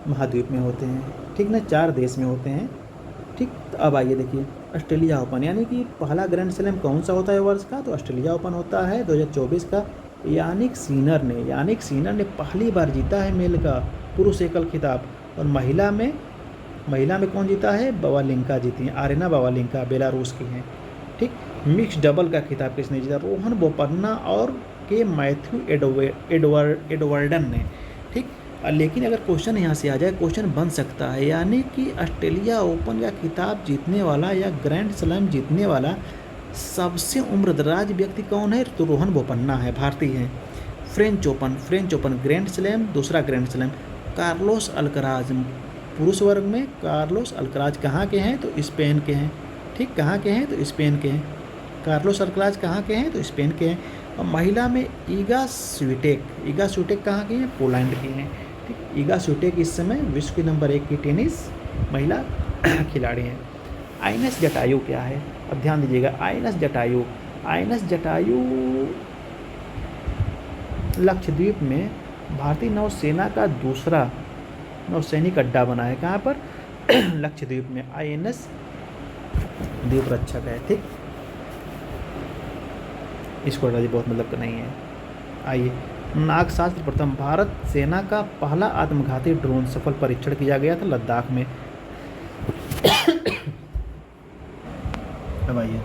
महाद्वीप में होते हैं। ठीक ना, 4 देश में होते हैं। ठीक, तो अब आइए देखिए ऑस्ट्रेलिया ओपन, यानी कि पहला ग्रैंड स्लैम कौन सा होता है वर्ष का? तो ऑस्ट्रेलिया ओपन होता है 2024 का। यानिक सीनर ने पहली बार जीता है मेल का पुरुष एकल खिताब। और महिला में कौन जीता है? बावालिंका जीती हैं, आरेना बावालिंका, बेलारूस की हैं। ठीक, मिक्स डबल का खिताब किसने जीता? रोहन बोपन्ना और के मैथ्यू एडवर्डन ने। ठीक, लेकिन अगर क्वेश्चन यहाँ से आ जाए, क्वेश्चन बन सकता है, यानी कि ऑस्ट्रेलिया ओपन का खिताब जीतने वाला या ग्रैंड स्लैम जीतने वाला सबसे उम्रदराज व्यक्ति कौन है? तो रोहन बोपन्ना है, भारतीय हैं। फ्रेंच ओपन ग्रैंड स्लैम, दूसरा ग्रैंड स्लैम कार्लोस अल्कराज, पुरुष वर्ग में कार्लोस अल्कराज कहाँ के हैं? तो स्पेन के हैं। ठीक, कहाँ के हैं? तो स्पेन के हैं। कार्लोस अल्कराज कहाँ के हैं? तो स्पेन के हैं। और महिला में ईगा स्विटेक कहाँ की हैं? पोलैंड की हैं। ठीक, ईगा स्विटेक इस समय विश्व की नंबर 1 की टेनिस महिला खिलाड़ी हैं। आइनस जटायु क्या है? अब ध्यान दीजिएगा। आइनस जटायु लक्षद्वीप में भारतीय नौसेना का दूसरा नौसैनिक अड्डा बना है। कहाँ पर? लक्षद्वीप में आईएनएस द्वीप रक्षक है। ठीक, इसको हटा दीजिए, बहुत मतलब का नहीं है। आइए नागशास्त्र प्रथम, भारत सेना का पहला आत्मघाती ड्रोन सफल परीक्षण किया गया था लद्दाख में। अब आइए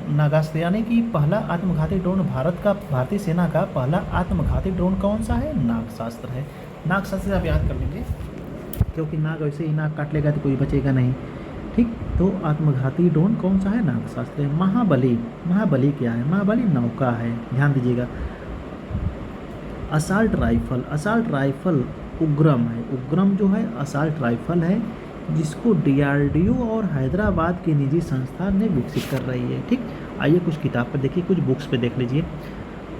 नागास्त्र, यानी कि पहला आत्मघाती ड्रोन भारतीय सेना का पहला आत्मघाती ड्रोन कौन सा है? नागशास्त्र है। नागशास्त्र आप याद कर लीजिए, क्योंकि नाग वैसे ही नाग काट लेगा तो कोई बचेगा नहीं। ठीक, तो आत्मघाती ड्रोन कौन सा है? नागशास्त्र है। महाबली क्या है? महाबली नौका है, ध्यान दीजिएगा। असाल्ट राइफल उग्रम है। उग्रम जो है असाल्ट राइफल है, जिसको डीआरडीओ और हैदराबाद की निजी संस्था ने विकसित कर रही है। ठीक, आइए कुछ किताब पर देखिए, कुछ बुक्स पे देख लीजिए।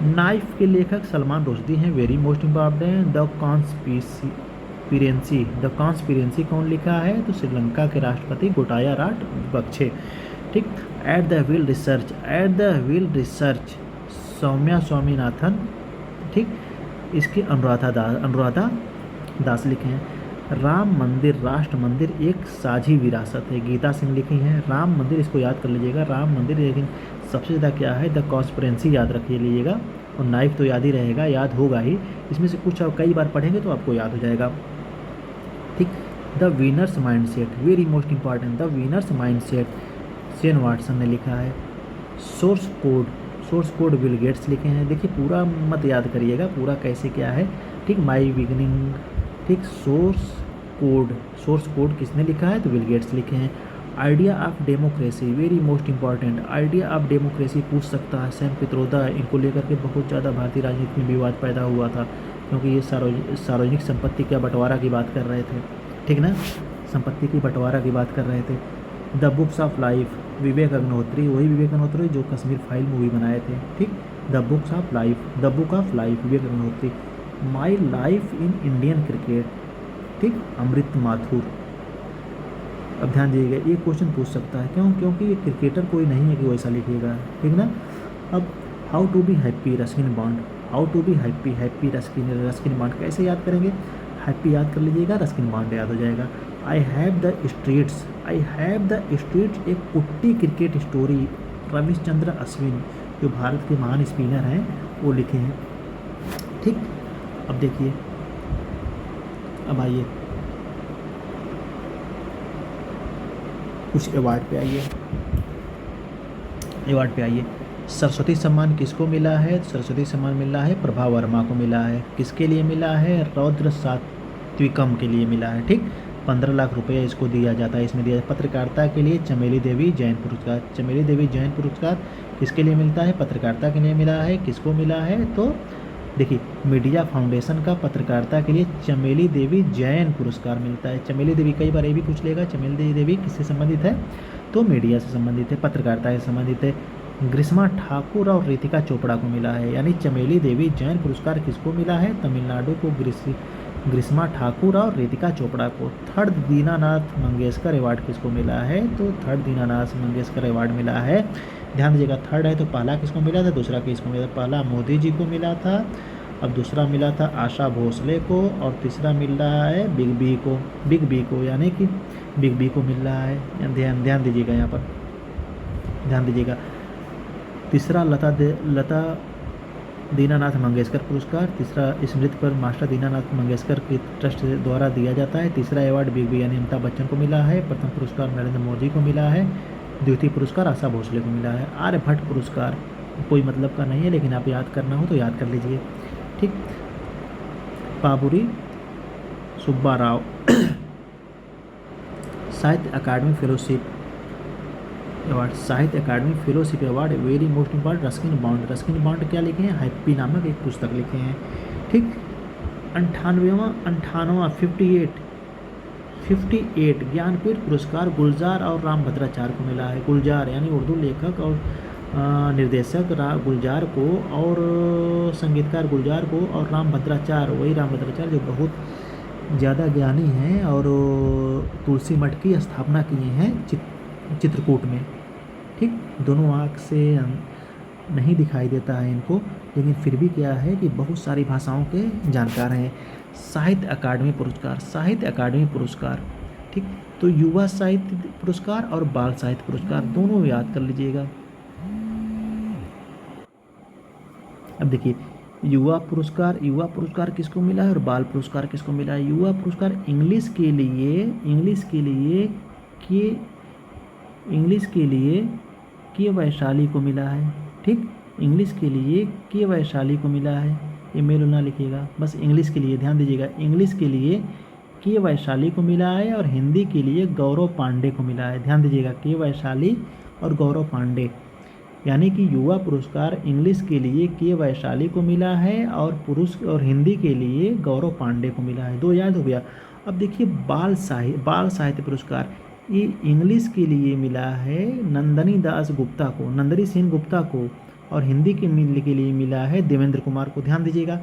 नाइफ के लेखक सलमान रुश्दी हैं, very most important. The conspiracy कौन लिखा है? तो श्रीलंका के राष्ट्रपति गोटाया राजपक्षे। ठीक, at the wheel research Soumya Swaminathan. ठीक, इसके अनुराधा दास लिखे हैं। राम मंदिर राष्ट्र मंदिर एक साझी विरासत है, गीता सिंह लिखी हैं। राम मंदिर, इसको याद कर लीजिएगा, राम मंदिर। लेकिन सबसे ज़्यादा क्या है? द कॉन्स्पिरेंसी याद रखिए लीजिएगा, और नाइफ तो याद ही रहेगा, याद होगा ही। इसमें से कुछ आप कई बार पढ़ेंगे तो आपको याद हो जाएगा। ठीक। The winners mindset, very most important, the winners mindset, Shane Watson ने लिखा है। Source code, source code Bill Gates लिखे हैं। देखिए पूरा मत याद करिएगा, पूरा कैसे क्या है। ठीक। माई बिगनिंग। ठीक। सोर्स कोड किसने लिखा है, तो बिल गेट्स लिखे हैं। Idea of democracy, very most important, idea of democracy पूछ सकता है। सैम पित्रोदा, इनको लेकर के बहुत ज़्यादा भारतीय राजनीति में विवाद पैदा हुआ था, क्योंकि ये सार्वजनिक संपत्ति का बंटवारा की बात कर रहे थे। ठीक ना, संपत्ति की बंटवारा की बात कर रहे थे। The books of life, Vivek Agnihotri, वही विवेक अग्निहोत्री जो कश्मीर फाइल मूवी बनाए थे। ठीक। The books of life, the book of life, Vivek Agnihotri. My life in Indian cricket, ठीक, अमृत माथुर। अब ध्यान दीजिएगा, ये क्वेश्चन पूछ सकता है, क्यों, क्योंकि ये क्रिकेटर कोई नहीं है कि वैसा लिखिएगा। ठीक ना। अब how to be happy, Ruskin Bond, how to be happy, happy Ruskin Bond कैसे याद करेंगे, हैप्पी याद कर लीजिएगा, रस्किन बॉन्ड याद हो जाएगा। I have the streets, I have the streets, एक कुट्टी क्रिकेट स्टोरी, रविचंद्र अश्विन जो भारत के महान स्पिनर हैं वो लिखे हैं। ठीक। अब देखिए, अब आइए कुछ अवार्ड पे आइए, अवार्ड पे आइए। सरस्वती सम्मान किसको मिला है, सरस्वती सम्मान मिला है प्रभा वर्मा को मिला है। किसके लिए मिला है, रौद्र सात्विकम के लिए मिला है। ठीक। 15 लाख रुपये इसको दिया जाता है, इसमें दिया पत्रकारिता के लिए चमेली देवी जैन पुरस्कार, चमेली देवी जैन पुरस्कार किसके लिए मिलता है, पत्रकारिता के लिए मिला है। किसको मिला है, तो देखिए मीडिया फाउंडेशन का पत्रकारिता के लिए चमेली देवी जैन पुरस्कार मिलता है। चमेली देवी कई बार ये भी पूछ लेगा, चमेली देवी किससे संबंधित है, तो मीडिया से संबंधित है, पत्रकारिता से संबंधित है। ग्रीष्मा ठाकुर और रितिका चोपड़ा को मिला है, यानी चमेली देवी जैन पुरस्कार किसको मिला है, तमिलनाडु को ग्रीष्मा ठाकुर और रितिका चोपड़ा को। थर्ड दीनानाथ मंगेशकर अवार्ड किसको मिला है, तो थर्ड दीनानाथ मंगेशकर अवार्ड मिला है। ध्यान दीजिएगा, थर्ड है तो पहला किसको मिला था, दूसरा किसको मिला था, पहला मोदी जी को मिला था, अब दूसरा मिला था आशा भोसले को, और तीसरा मिल रहा है बिग बी को, यानी कि बिग बी को मिल रहा है। ध्यान दीजिएगा, यहाँ पर ध्यान दीजिएगा। तीसरा लता दीनानाथ मंगेशकर पुरस्कार, तीसरा स्मृति पर मास्टर दीनानाथ मंगेशकर की ट्रस्ट द्वारा दिया जाता है। तीसरा अवार्ड बिग बी यानी अमिताभ बच्चन को मिला है। प्रथम पुरस्कार नरेंद्र मोदी को मिला है। द्वितीय पुरस्कार आशा भोसले को मिला है। आर्यभट्ट पुरस्कार कोई मतलब का नहीं है, लेकिन आप याद करना हो तो याद कर लीजिए। ठीक। पाबुरी सुब्बा राव साहित्य Akademi fellowship award, Sahitya Akademi fellowship award, very most important. Ruskin Bond, Ruskin Bond क्या लिखे हैं, हैप्पी नामक एक पुस्तक लिखे हैं। ठीक। 98वां 58 ज्ञानपीठ पुरस्कार गुलजार और रामभद्राचार्य को मिला है। गुलजार यानी उर्दू लेखक और निर्देशक गुलजार को, और संगीतकार गुलजार को, और रामभद्राचार्य वही रामभद्राचार्य जो बहुत ज़्यादा ज्ञानी हैं और तुलसी मठ की स्थापना किए हैं चित्रकूट में। ठीक। दोनों आँख से नहीं दिखाई देता है इनको, लेकिन फिर भी क्या है कि बहुत सारी भाषाओं के जानकार हैं। साहित्य अकादमी पुरस्कार, साहित्य अकादमी पुरस्कार, ठीक, तो युवा साहित्य पुरस्कार और बाल साहित्य पुरस्कार दोनों याद कर लीजिएगा। अब देखिए युवा पुरस्कार किसको मिला है और बाल पुरस्कार किसको मिला है। युवा पुरस्कार इंग्लिश के लिए के वैशाली को मिला है। ठीक, इंग्लिश के लिए के वैशाली को मिला है। ये मेल ना लिखिएगा, बस इंग्लिश के लिए ध्यान दीजिएगा। इंग्लिश के लिए के वैशाली को मिला है और हिंदी के लिए गौरव पांडे को मिला है। ध्यान दीजिएगा, के वैशाली और गौरव पांडे, यानी कि युवा पुरस्कार इंग्लिश के लिए के वैशाली को मिला है और हिंदी के लिए गौरव पांडे को मिला है। दो याद हो गया। अब देखिए बाल साहित्य पुरस्कार, ये इंग्लिश के लिए मिला है नंदनी सेन गुप्ता को, और हिंदी के लिए मिला है देवेंद्र कुमार को। ध्यान दीजिएगा,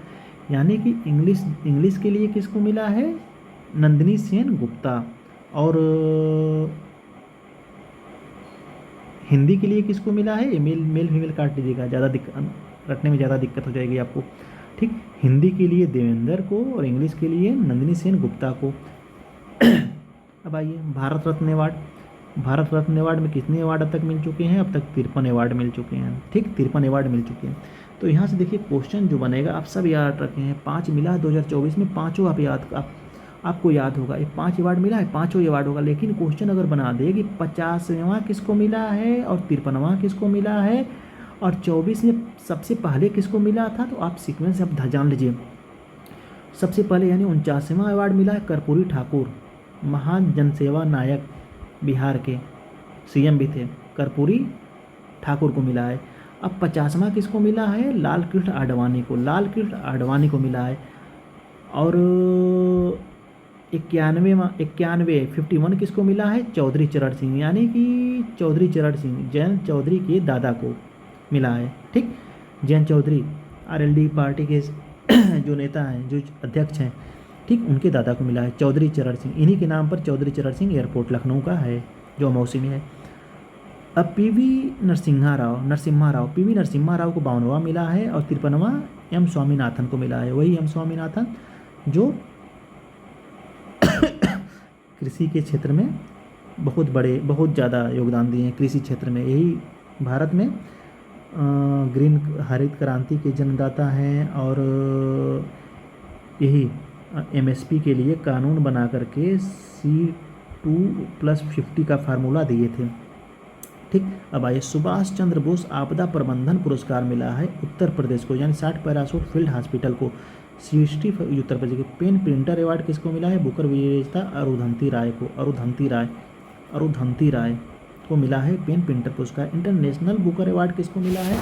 यानी कि इंग्लिश के लिए किसको मिला है, नंदिनी सेन गुप्ता, और हिंदी के लिए किसको मिला है, मेल फीमेल काट लीजिएगा, ज़्यादा रटने में ज़्यादा दिक्कत हो जाएगी आपको। ठीक, हिंदी के लिए देवेंद्र को और इंग्लिश के लिए नंदिनी सेन गुप्ता को। अब आइए भारत रत्न अवार्ड में कितने अवार्ड अब तक मिल चुके हैं, अब तक 53 अवार्ड मिल चुके हैं। ठीक, 53 अवार्ड मिल चुके हैं। तो यहाँ से देखिए क्वेश्चन जो बनेगा आप सब याद रखे हैं। 5 मिला है 2024 में, पाँचों आपको याद होगा। ये 5 अवार्ड मिला है, पाँचों अवार्ड होगा। लेकिन क्वेश्चन अगर बना दे कि 50वां किसको मिला है और 53वां किसको मिला है और 24 में सबसे पहले किसको मिला था, तो आप सीक्वेंस अब जान लीजिए। सबसे पहले यानी 49वां अवार्ड मिला है कर्पूरी ठाकुर, महान जनसेवा नायक, बिहार के सीएम भी थे, कर्पूरी ठाकुर को मिला है। अब 50वां किसको मिला है, लाल कृष्ण आडवाणी को, लाल कृष्ण आडवाणी को मिला है। और 51 किसको मिला है, चौधरी चरण सिंह, यानी कि चौधरी चरण सिंह जयंत चौधरी के दादा को मिला है। ठीक, जयंत चौधरी आरएलडी पार्टी के जो नेता हैं, जो अध्यक्ष हैं, ठीक, उनके दादा को मिला है चौधरी चरण सिंह। इन्हीं के नाम पर चौधरी चरण सिंह एयरपोर्ट लखनऊ का है जो अमौसी में है। अब पीवी नरसिम्हा राव को 52वां मिला है और 53वां एम स्वामीनाथन को मिला है। वही एम स्वामीनाथन जो कृषि के क्षेत्र में बहुत ज़्यादा योगदान दिए हैं कृषि क्षेत्र में। यही भारत में ग्रीन हरित क्रांति के जन्मदाता हैं और यही एमएसपी के लिए कानून बना करके C2+50 का फार्मूला दिए थे। ठीक, अब आइए सुभाष चंद्र बोस आपदा प्रबंधन पुरस्कार मिला है उत्तर प्रदेश को, यानी 60 पैरासूट फील्ड हॉस्पिटल को। 60 उत्तर प्रदेश के। पेन प्रिंटर अवार्ड किसको मिला है, बुकर विजेता अरुंधति राय को मिला है पेन प्रिंटर पुरस्कार। इंटरनेशनल बुकर अवार्ड किसको मिला है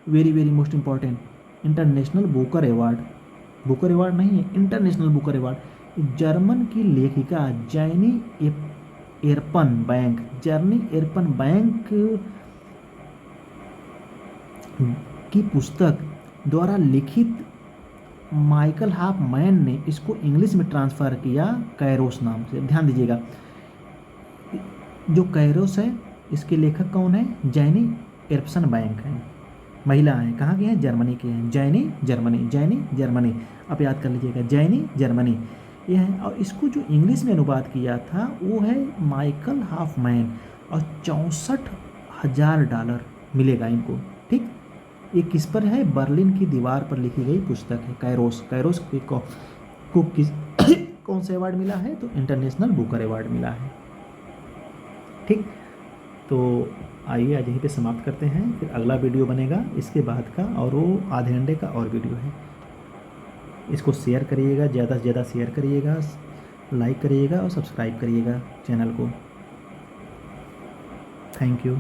very most important, international Booker award नहीं है, इंटरनेशनल बुकर अवार्ड जर्मन की लेखिका जैनी एरपन बैंक की पुस्तक द्वारा लिखित माइकल हाफमैन ने इसको इंग्लिश में ट्रांसफ़र किया कैरोस नाम से। ध्यान दीजिएगा, जो कैरोस है इसके लेखक कौन है, जैनी एरपसन बैंक हैं, महिला हैं, कहाँ के हैं, जर्मनी के हैं। जैनी जर्मनी आप याद कर लीजिएगा, जैनी जर्मनी ये है। और इसको जो इंग्लिश में अनुवाद किया था वो है माइकल हाफमैन और $64,000 मिलेगा इनको। ठीक, ये किस पर है, बर्लिन की दीवार पर लिखी गई पुस्तक है कैरोस को कौन सा अवार्ड मिला है, तो इंटरनेशनल बुकर अवार्ड मिला है। ठीक, तो आइए आज यहीं पे समाप्त करते हैं, फिर अगला वीडियो बनेगा इसके बाद का, और वो आधे घंटे का और वीडियो है। इसको शेयर करिएगा, ज़्यादा से ज़्यादा शेयर करिएगा, लाइक करिएगा और सब्सक्राइब करिएगा चैनल को। Thank you.